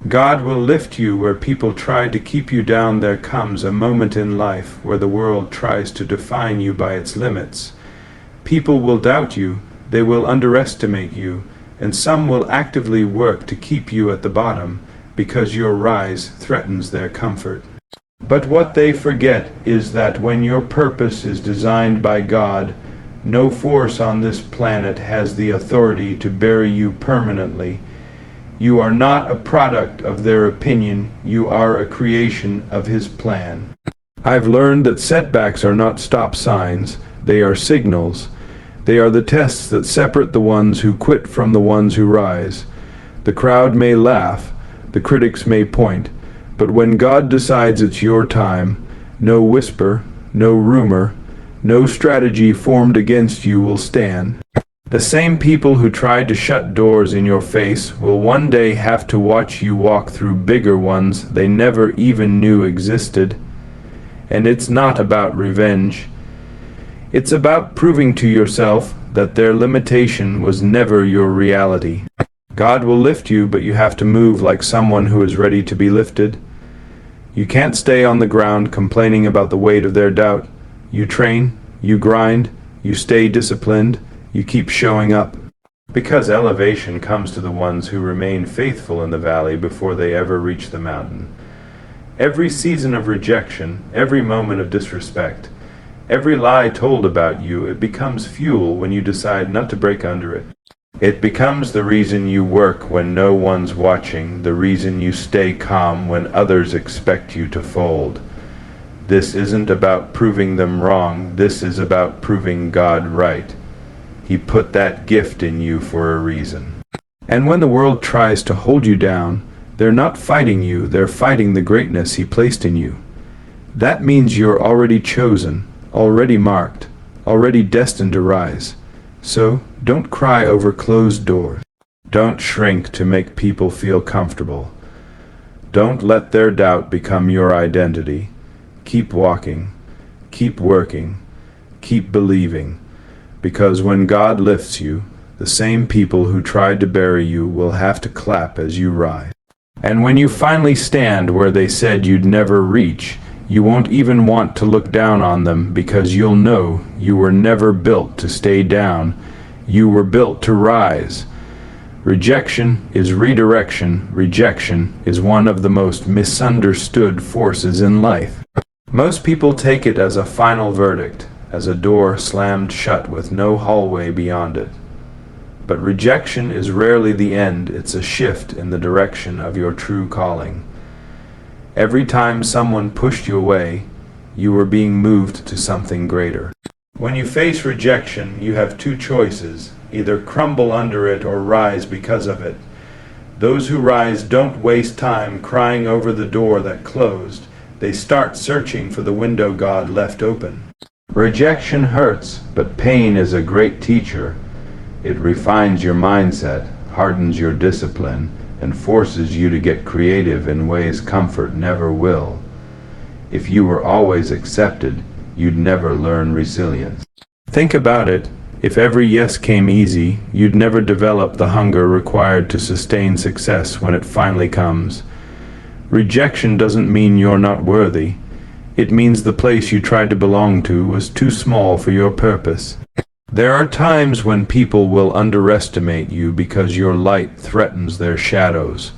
God will lift you where people try to keep you down. There comes a moment in life where the world tries to define you by its limits. People will doubt you, they will underestimate you, and some will actively work to keep you at the bottom because your rise threatens their comfort. But what they forget is that when your purpose is designed by God, no force on this planet has the authority to bury you permanently. You are not a product of their opinion, you are a creation of His plan. I've learned that setbacks are not stop signs, they are signals. They are the tests that separate the ones who quit from the ones who rise. The crowd may laugh, the critics may point, but when God decides it's your time, no whisper, no rumor, no strategy formed against you will stand. The same people who tried to shut doors in your face will one day have to watch you walk through bigger ones they never even knew existed. And it's not about revenge. It's about proving to yourself that their limitation was never your reality. God will lift you, but you have to move like someone who is ready to be lifted. You can't stay on the ground complaining about the weight of their doubt. You train, you grind, you stay disciplined, you keep showing up. Because elevation comes to the ones who remain faithful in the valley before they ever reach the mountain. Every season of rejection, every moment of disrespect, every lie told about you, it becomes fuel when you decide not to break under it. It becomes the reason you work when no one's watching, the reason you stay calm when others expect you to fold. This isn't about proving them wrong, this is about proving God right. He put that gift in you for a reason. And when the world tries to hold you down, they're not fighting you, they're fighting the greatness He placed in you. That means you're already chosen, already marked, already destined to rise. So, don't cry over closed doors. Don't shrink to make people feel comfortable. Don't let their doubt become your identity. Keep walking, keep working, keep believing, because when God lifts you, the same people who tried to bury you will have to clap as you rise. And when you finally stand where they said you'd never reach, you won't even want to look down on them because you'll know you were never built to stay down. You were built to rise. Rejection is redirection. Rejection is one of the most misunderstood forces in life. Most people take it as a final verdict, as a door slammed shut with no hallway beyond it. But rejection is rarely the end, it's a shift in the direction of your true calling. Every time someone pushed you away, you were being moved to something greater. When you face rejection, you have two choices: either crumble under it or rise because of it. Those who rise don't waste time crying over the door that closed. They start searching for the window God left open. Rejection hurts, but pain is a great teacher. It refines your mindset, hardens your discipline, and forces you to get creative in ways comfort never will. If you were always accepted, you'd never learn resilience. Think about it. If every yes came easy, you'd never develop the hunger required to sustain success when it finally comes. Rejection doesn't mean you're not worthy. It means the place you tried to belong to was too small for your purpose. There are times when people will underestimate you because your light threatens their shadows.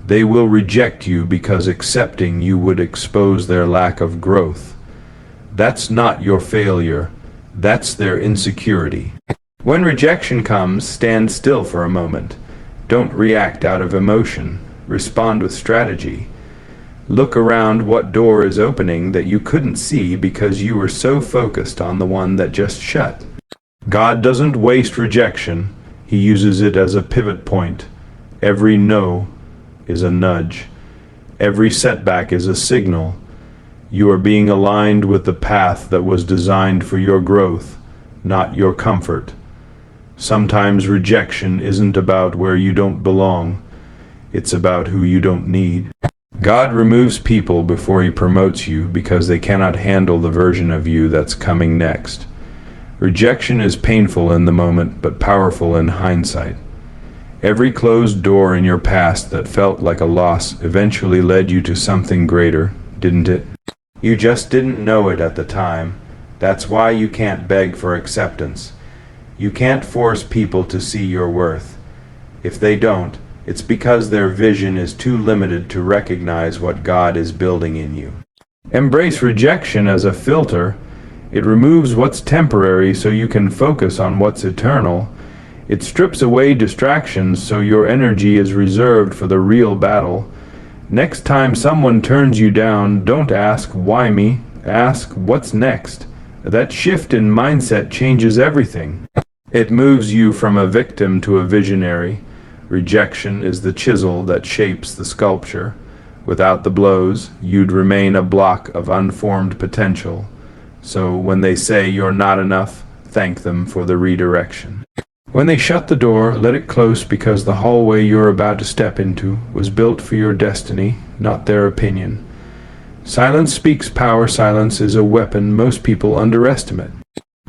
They will reject you because accepting you would expose their lack of growth. That's not your failure. That's their insecurity. When rejection comes, stand still for a moment. Don't react out of emotion. Respond with strategy. Look around what door is opening that you couldn't see because you were so focused on the one that just shut. God doesn't waste rejection. He uses it as a pivot point. Every no is a nudge. Every setback is a signal. You are being aligned with the path that was designed for your growth, not your comfort. Sometimes rejection isn't about where you don't belong. It's about who you don't need. God removes people before He promotes you because they cannot handle the version of you that's coming next. Rejection is painful in the moment, but powerful in hindsight. Every closed door in your past that felt like a loss eventually led you to something greater, didn't it? You just didn't know it at the time. That's why you can't beg for acceptance. You can't force people to see your worth. If they don't, it's because their vision is too limited to recognize what God is building in you. Embrace rejection as a filter. It removes what's temporary so you can focus on what's eternal. It strips away distractions so your energy is reserved for the real battle. Next time someone turns you down, don't ask, "Why me?" Ask, "What's next?" That shift in mindset changes everything. It moves you from a victim to a visionary. Rejection is the chisel that shapes the sculpture. Without the blows, you'd remain a block of unformed potential. So when they say you're not enough, thank them for the redirection. When they shut the door, let it close, because the hallway you're about to step into was built for your destiny, not their opinion. Silence speaks power. Silence is a weapon most people underestimate.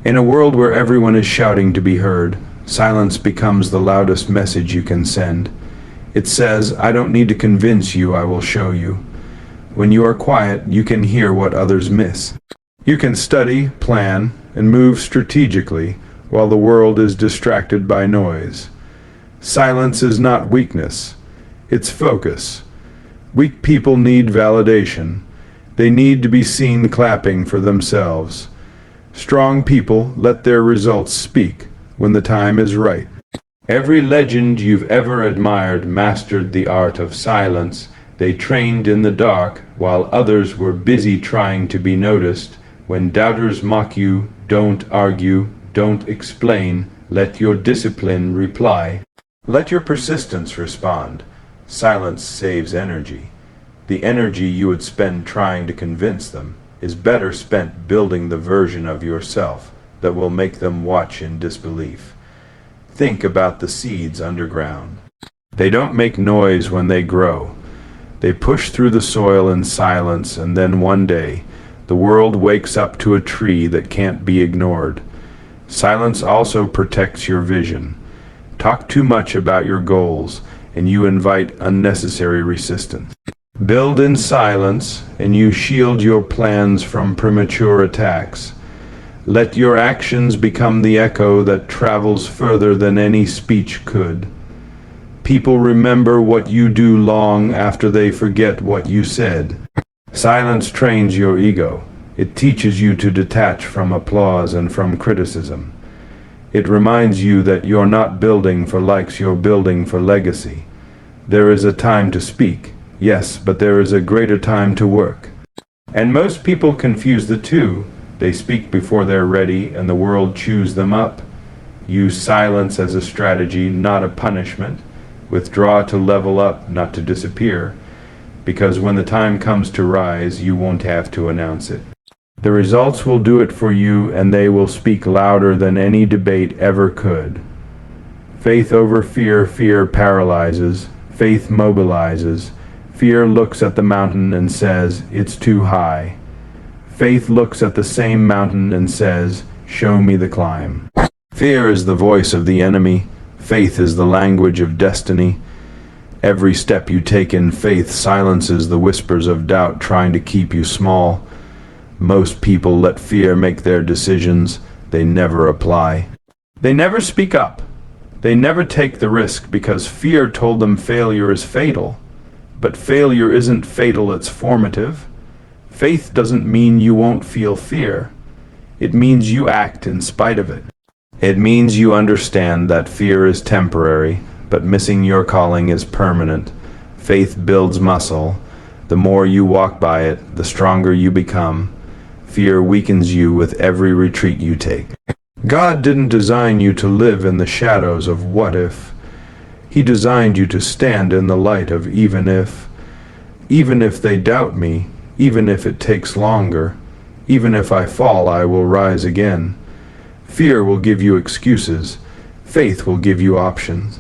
In a world where everyone is shouting to be heard, silence becomes the loudest message you can send. It says, "I don't need to convince you, I will show you." When you are quiet, you can hear what others miss. You can study, plan, and move strategically while the world is distracted by noise. Silence is not weakness, it's focus. Weak people need validation. They need to be seen clapping for themselves. Strong people let their results speak when the time is right. Every legend you've ever admired mastered the art of silence. They trained in the dark while others were busy trying to be noticed. When doubters mock you, don't argue, don't explain. Let your discipline reply. Let your persistence respond. Silence saves energy. The energy you would spend trying to convince them is better spent building the version of yourself that will make them watch in disbelief. Think about the seeds underground. They don't make noise when they grow. They push through the soil in silence, and then one day, the world wakes up to a tree that can't be ignored. Silence also protects your vision. Talk too much about your goals, and you invite unnecessary resistance. Build in silence, and you shield your plans from premature attacks. Let your actions become the echo that travels further than any speech could. People remember what you do long after they forget what you said. Silence trains your ego. It teaches you to detach from applause and from criticism. It reminds you that you're not building for likes, you're building for legacy. There is a time to speak, yes, but there is a greater time to work. And most people confuse the two. They speak before they're ready, and the world chews them up. Use silence as a strategy, not a punishment. Withdraw to level up, not to disappear. Because when the time comes to rise, you won't have to announce it. The results will do it for you, and they will speak louder than any debate ever could. Faith over fear. Fear paralyzes. Faith mobilizes. Fear looks at the mountain and says, "It's too high." Faith looks at the same mountain and says, "Show me the climb." Fear is the voice of the enemy. Faith is the language of destiny. Every step you take in faith silences the whispers of doubt trying to keep you small. Most people let fear make their decisions. They never apply. They never speak up. They never take the risk because fear told them failure is fatal. But failure isn't fatal, it's formative. Faith doesn't mean you won't feel fear. It means you act in spite of it. It means you understand that fear is temporary, but missing your calling is permanent. Faith builds muscle. The more you walk by it, the stronger you become. Fear weakens you with every retreat you take. God didn't design you to live in the shadows of what if. He designed you to stand in the light of even if. Even if they doubt me, even if it takes longer, even if I fall, I will rise again. Fear will give you excuses. Faith will give you options.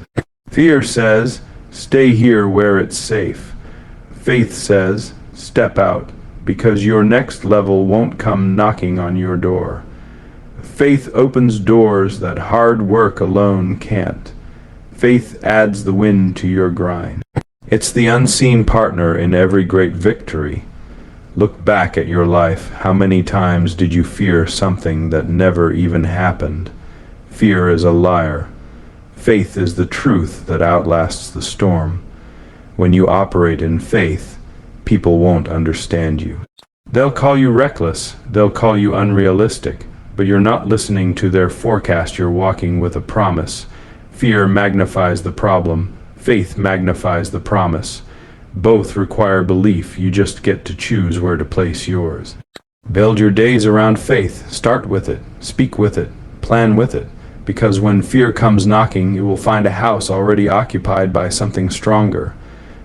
Fear says, stay here where it's safe. Faith says, step out, because your next level won't come knocking on your door. Faith opens doors that hard work alone can't. Faith adds the wind to your grind. It's the unseen partner in every great victory. Look back at your life. How many times did you fear something that never even happened? Fear is a liar. Faith is the truth that outlasts the storm. When you operate in faith, people won't understand you. They'll call you reckless, they'll call you unrealistic, but you're not listening to their forecast, you're walking with a promise. Fear magnifies the problem, faith magnifies the promise. Both require belief, you just get to choose where to place yours. Build your days around faith, start with it, speak with it, plan with it, because when fear comes knocking, you will find a house already occupied by something stronger.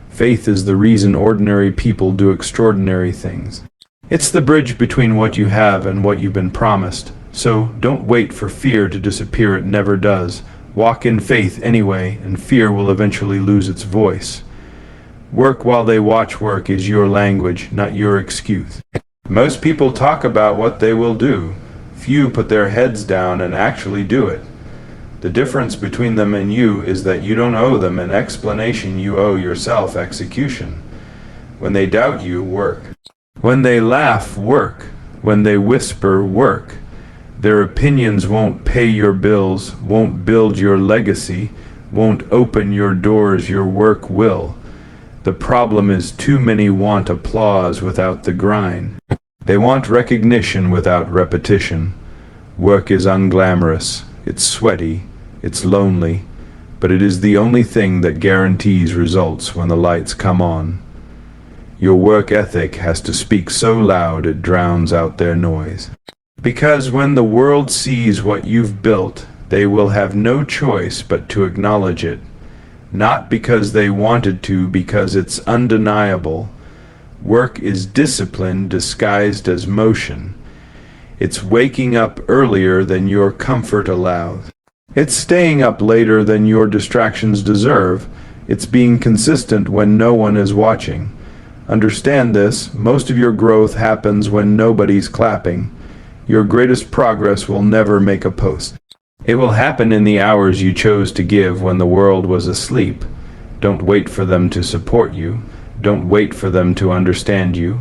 Faith is the reason ordinary people do extraordinary things. It's the bridge between what you have and what you've been promised. So don't wait for fear to disappear, it never does. Walk in faith anyway, and fear will eventually lose its voice. Work while they watch work is your language, not your excuse. Most people talk about what they will do. Few put their heads down and actually do it. The difference between them and you is that you don't owe them an explanation, you owe yourself execution. When they doubt you, work. When they laugh, work. When they whisper, work. Their opinions won't pay your bills, won't build your legacy, won't open your doors, your work will. The problem is too many want applause without the grind. They want recognition without repetition. Work is unglamorous, it's sweaty, it's lonely, but it is the only thing that guarantees results when the lights come on. Your work ethic has to speak so loud it drowns out their noise. Because when the world sees what you've built, they will have no choice but to acknowledge it. Not because they wanted to, because it's undeniable. Work is discipline disguised as motion. It's waking up earlier than your comfort allows. It's staying up later than your distractions deserve. It's being consistent when no one is watching. Understand this, most of your growth happens when nobody's clapping. Your greatest progress will never make a post. It will happen in the hours you chose to give when the world was asleep. Don't wait for them to support you. Don't wait for them to understand you.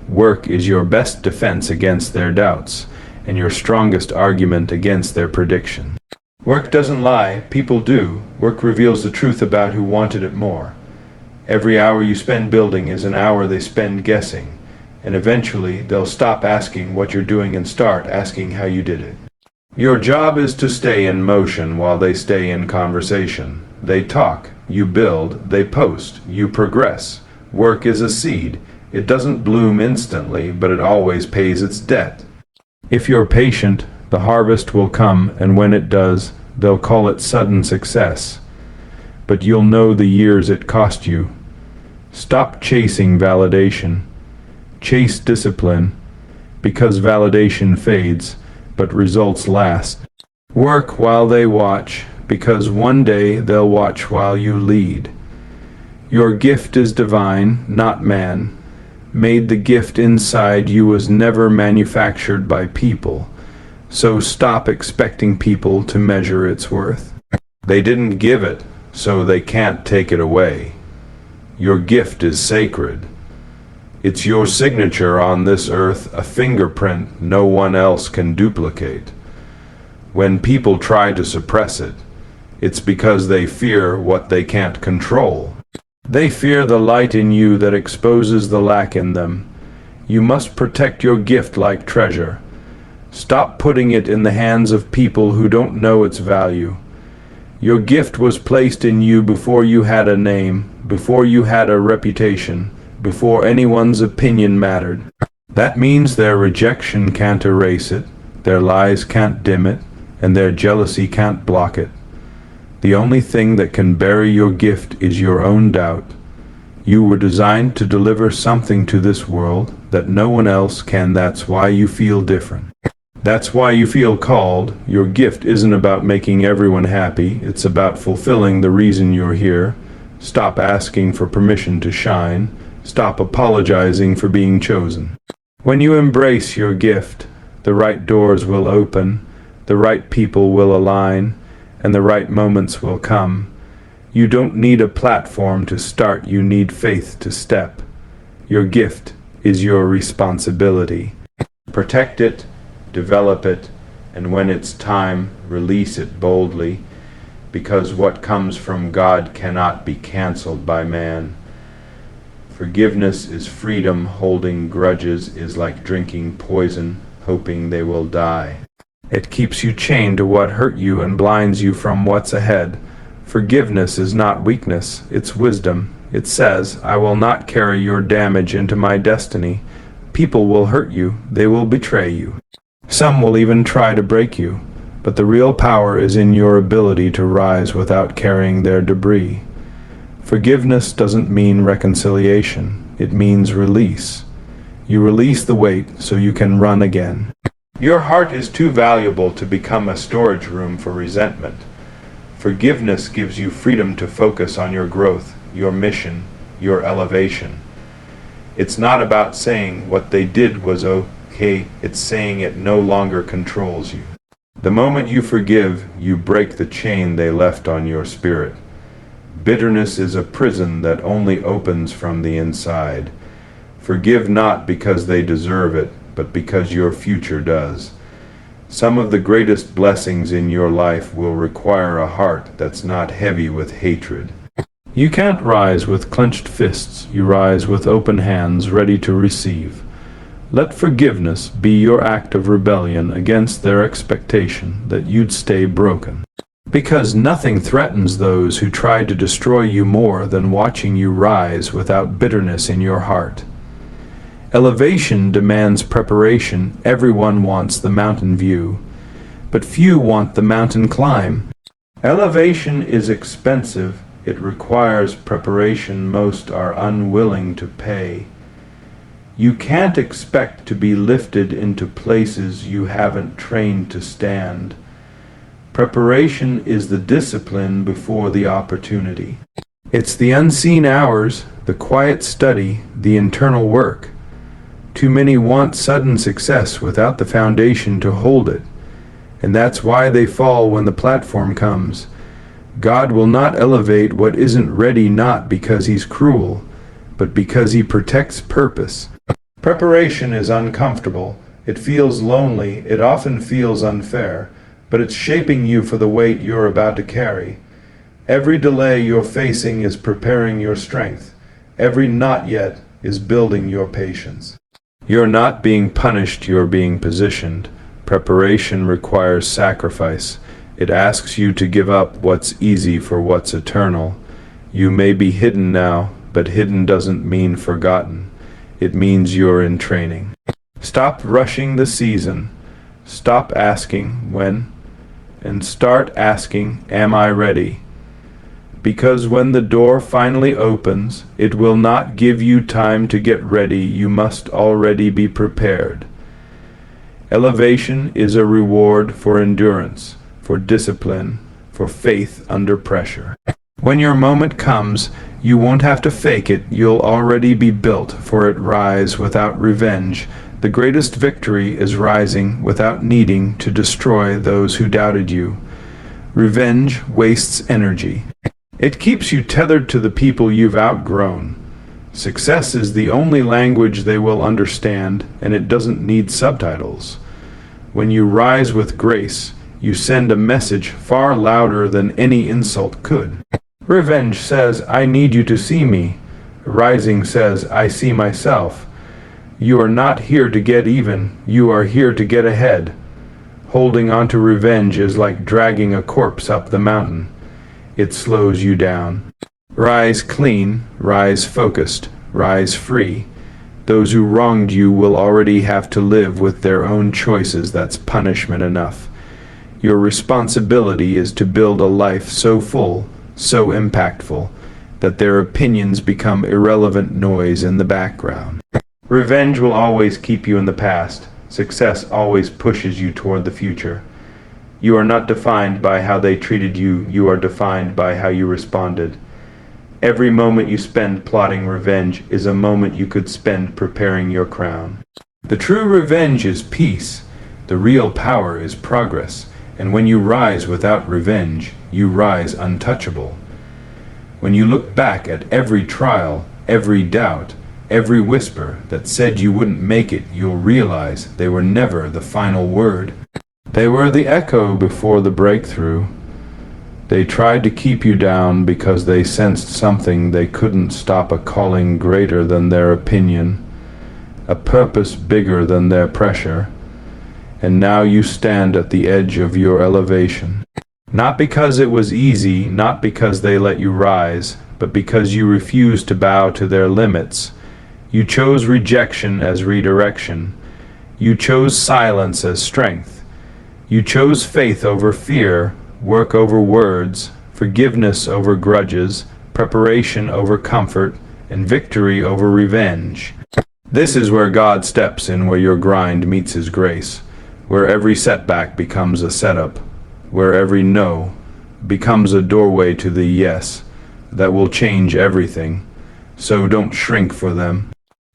Work is your best defense against their doubts, and your strongest argument against their prediction. Work doesn't lie, people do. Work reveals the truth about who wanted it more. Every hour you spend building is an hour they spend guessing, and eventually they'll stop asking what you're doing and start asking how you did it. Your job is to stay in motion while they stay in conversation. They talk, you build, they post, you progress. Work is a seed. It doesn't bloom instantly, but it always pays its debt. If you're patient, the harvest will come, and when it does, they'll call it sudden success. But you'll know the years it cost you. Stop chasing validation. Chase discipline, because validation fades, but results last. Work while they watch, because one day they'll watch while you lead. Your gift is divine, not man. Made the gift inside you was never manufactured by people. So stop expecting people to measure its worth. They didn't give it, so they can't take it away. Your gift is sacred. It's your signature on this earth, a fingerprint no one else can duplicate. When people try to suppress it, it's because they fear what they can't control. They fear the light in you that exposes the lack in them. You must protect your gift like treasure. Stop putting it in the hands of people who don't know its value. Your gift was placed in you before you had a name, before you had a reputation, before anyone's opinion mattered. That means their rejection can't erase it, their lies can't dim it, and their jealousy can't block it. The only thing that can bury your gift is your own doubt. You were designed to deliver something to this world that no one else can. That's why you feel different. That's why you feel called. Your gift isn't about making everyone happy. It's about fulfilling the reason you're here. Stop asking for permission to shine. Stop apologizing for being chosen. When you embrace your gift, the right doors will open, the right people will align, and the right moments will come. You don't need a platform to start, you need faith to step. Your gift is your responsibility. Protect it, develop it, and when it's time, release it boldly, because what comes from God cannot be canceled by man. Forgiveness is freedom, holding grudges is like drinking poison, hoping they will die. It keeps you chained to what hurt you and blinds you from what's ahead. Forgiveness is not weakness, it's wisdom. It says, I will not carry your damage into my destiny. People will hurt you, they will betray you. Some will even try to break you, but the real power is in your ability to rise without carrying their debris. Forgiveness doesn't mean reconciliation, it means release. You release the weight so you can run again. Your heart is too valuable to become a storage room for resentment. Forgiveness gives you freedom to focus on your growth, your mission, your elevation. It's not about saying what they did was okay, it's saying it no longer controls you. The moment you forgive, you break the chain they left on your spirit. Bitterness is a prison that only opens from the inside. Forgive not because they deserve it, but because your future does. Some of the greatest blessings in your life will require a heart that's not heavy with hatred. You can't rise with clenched fists, you rise with open hands ready to receive. Let forgiveness be your act of rebellion against their expectation that you'd stay broken. Because nothing threatens those who try to destroy you more than watching you rise without bitterness in your heart. Elevation demands preparation. Everyone wants the mountain view, but few want the mountain climb. Elevation is expensive. It requires preparation most are unwilling to pay. You can't expect to be lifted into places you haven't trained to stand. Preparation is the discipline before the opportunity. It's the unseen hours, the quiet study, the internal work. Too many want sudden success without the foundation to hold it, and that's why they fall when the platform comes. God will not elevate what isn't ready, not because he's cruel, but because he protects purpose. Preparation is uncomfortable. It feels lonely. It often feels unfair, but it's shaping you for the weight you're about to carry. Every delay you're facing is preparing your strength. Every not yet is building your patience. You're not being punished, you're being positioned. Preparation requires sacrifice. It asks you to give up what's easy for what's eternal. You may be hidden now, but hidden doesn't mean forgotten. It means you're in training. Stop rushing the season. Stop asking when, and start asking, am I ready? Because when the door finally opens, it will not give you time to get ready. You must already be prepared. Elevation is a reward for endurance, for discipline, for faith under pressure. When your moment comes, you won't have to fake it. You'll already be built for it. Rise without revenge. The greatest victory is rising without needing to destroy those who doubted you. Revenge wastes energy. It keeps you tethered to the people you've outgrown. Success is the only language they will understand, and it doesn't need subtitles. When you rise with grace, you send a message far louder than any insult could. Revenge says, I need you to see me. Rising says, I see myself. You are not here to get even, you are here to get ahead. Holding on to revenge is like dragging a corpse up the mountain. It slows you down. Rise clean, rise focused, rise free. Those who wronged you will already have to live with their own choices. That's punishment enough. Your responsibility is to build a life so full, so impactful, that their opinions become irrelevant noise in the background. Revenge will always keep you in the past. Success always pushes you toward the future. You are not defined by how they treated you, you are defined by how you responded. Every moment you spend plotting revenge is a moment you could spend preparing your crown. The true revenge is peace. The real power is progress. And when you rise without revenge, you rise untouchable. When you look back at every trial, every doubt, every whisper that said you wouldn't make it, you'll realize they were never the final word. They were the echo before the breakthrough. They tried to keep you down because they sensed something they couldn't stop, a calling greater than their opinion, a purpose bigger than their pressure. And now you stand at the edge of your elevation. Not because it was easy, not because they let you rise, but because you refused to bow to their limits. You chose rejection as redirection. You chose silence as strength. You chose faith over fear, work over words, forgiveness over grudges, preparation over comfort, and victory over revenge. This is where God steps in, where your grind meets His grace, where every setback becomes a setup, where every no becomes a doorway to the yes that will change everything. So don't shrink for them.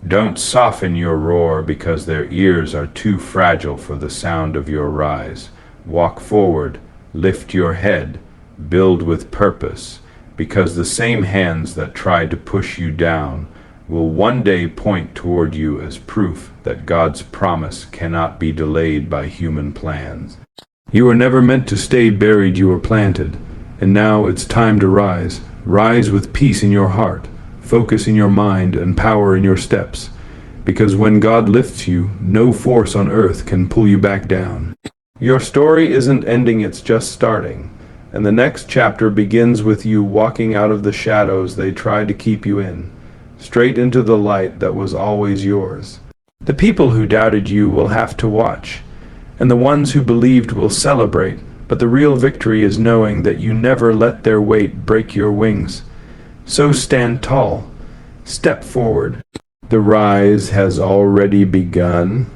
Don't soften your roar because their ears are too fragile for the sound of your rise. Walk forward, lift your head, build with purpose, because the same hands that try to push you down will one day point toward you as proof that God's promise cannot be delayed by human plans. You were never meant to stay buried, you were planted, and now it's time to rise. Rise with peace in your heart, focus in your mind, and power in your steps, because when God lifts you, no force on earth can pull you back down. Your story isn't ending, it's just starting, and the next chapter begins with you walking out of the shadows they tried to keep you in, straight into the light that was always yours. The people who doubted you will have to watch, and the ones who believed will celebrate, but the real victory is knowing that you never let their weight break your wings. So stand tall, step forward. The rise has already begun.